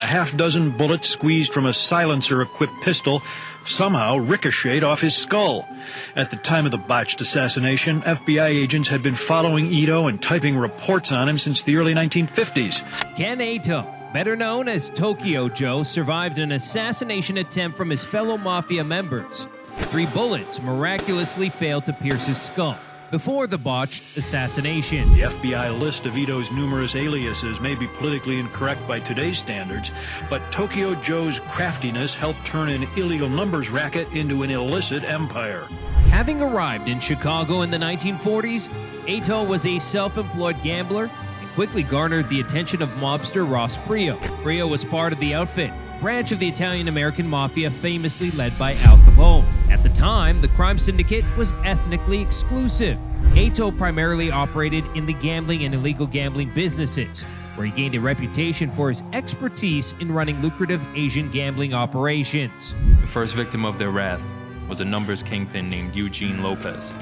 half-dozen bullets squeezed from a silencer-equipped pistol somehow ricocheted off his skull. At the time of the botched assassination, FBI agents had been following Ito and typing reports on him since the early 1950s. Ken Ito, better known as Tokyo Joe, survived an assassination attempt from his fellow Mafia members. 3 bullets miraculously failed to pierce his skull before the botched assassination. The FBI list of Ito's numerous aliases may be politically incorrect by today's standards, but Tokyo Joe's craftiness helped turn an illegal numbers racket into an illicit empire. Having arrived in Chicago in the 1940s, Ito was a self-employed gambler and quickly garnered the attention of mobster Ross Prio. Prio was part of the outfit, branch of the Italian Mafia famously led by Al Capone. At the time, the crime syndicate was ethnically exclusive. Ito primarily operated in the gambling and illegal gambling businesses, where he gained a reputation for his expertise in running lucrative Asian gambling operations. The first victim of their wrath was a numbers kingpin named Eugene Lopez.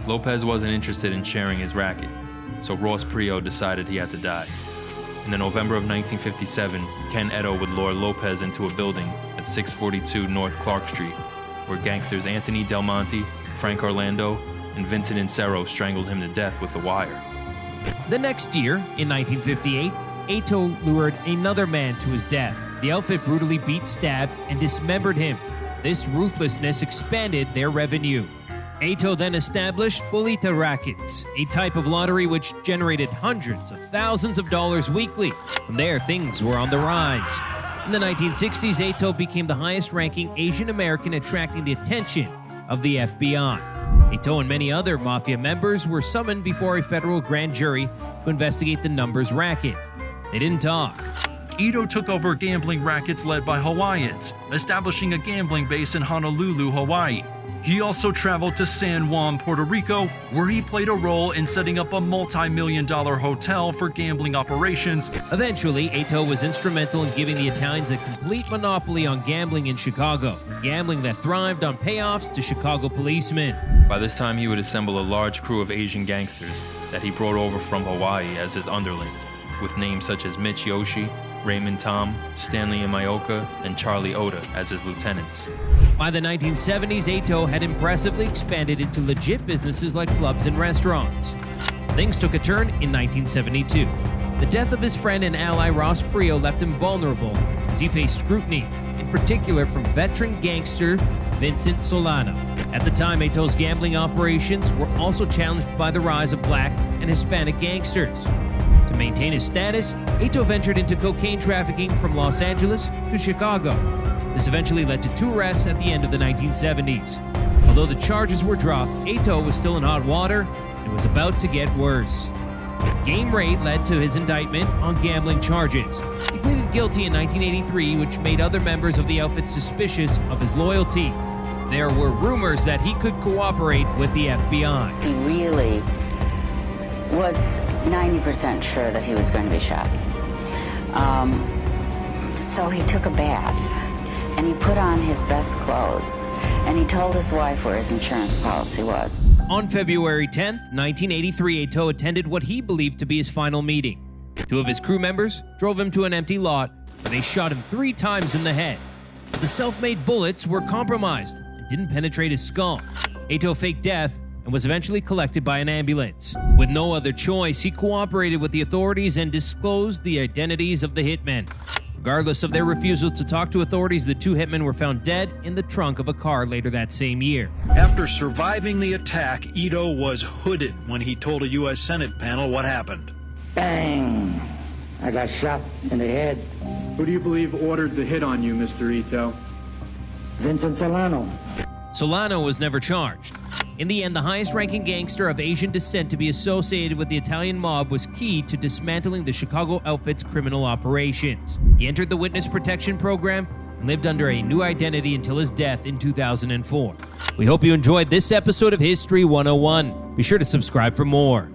Lopez wasn't interested in sharing his racket, so Ross Prio decided he had to die. In the November of 1957, Ken Ito would lure Lopez into a building at 642 North Clark Street, where gangsters Anthony Del Monte, Frank Orlando, and Vincent Insero strangled him to death with a wire. The next year, in 1958, Ito lured another man to his death. The outfit brutally beat, stabbed, and dismembered him. This ruthlessness expanded their revenue. Ito then established Bolita Rackets, a type of lottery which generated hundreds of thousands of dollars weekly. From there, things were on the rise. In the 1960s, Ito became the highest-ranking Asian American, attracting the attention of the FBI. Ito and many other Mafia members were summoned before a federal grand jury to investigate the numbers racket. They didn't talk. Ito took over gambling rackets led by Hawaiians, establishing a gambling base in Honolulu, Hawaii. He also traveled to San Juan, Puerto Rico, where he played a role in setting up a multi-million-dollar hotel for gambling operations. Eventually, Ito was instrumental in giving the Italians a complete monopoly on gambling in Chicago, gambling that thrived on payoffs to Chicago policemen. By this time, he would assemble a large crew of Asian gangsters that he brought over from Hawaii as his underlings, with names such as Mitch Yoshi, Raymond Tom, Stanley Imaoka, and Charlie Oda as his lieutenants. By the 1970s, Ito had impressively expanded into legit businesses like clubs and restaurants. Things took a turn in 1972. The death of his friend and ally Ross Prio left him vulnerable as he faced scrutiny, in particular from veteran gangster Vincent Solano. At the time, Ito's gambling operations were also challenged by the rise of black and Hispanic gangsters. To maintain his status, Ito ventured into cocaine trafficking from Los Angeles to Chicago. This eventually led to 2 arrests at the end of the 1970s. Although the charges were dropped, Ito was still in hot water and was about to get worse. A game raid led to his indictment on gambling charges. He pleaded guilty in 1983, which made other members of the outfit suspicious of his loyalty. There were rumors that he could cooperate with the FBI. He really was 90% sure that he was going to be shot. So he took a bath and he put on his best clothes and he told his wife where his insurance policy was. On February 10th, 1983, Ito attended what he believed to be his final meeting. 2 of his crew members drove him to an empty lot where they shot him 3 times in the head. But the self-made bullets were compromised and didn't penetrate his skull. Ito faked death and was eventually collected by an ambulance. With no other choice, he cooperated with the authorities and disclosed the identities of the hitmen. Regardless of their refusal to talk to authorities, the 2 hitmen were found dead in the trunk of a car later that same year. After surviving the attack, Ito was hooded when he told a U.S. Senate panel what happened. Bang! I got shot in the head. Who do you believe ordered the hit on you, Mr. Ito? Vincent Solano. Solano was never charged. In the end, the highest-ranking gangster of Asian descent to be associated with the Italian mob was key to dismantling the Chicago outfit's criminal operations. He entered the witness protection program and lived under a new identity until his death in 2004. We hope you enjoyed this episode of History 101. Be sure to subscribe for more.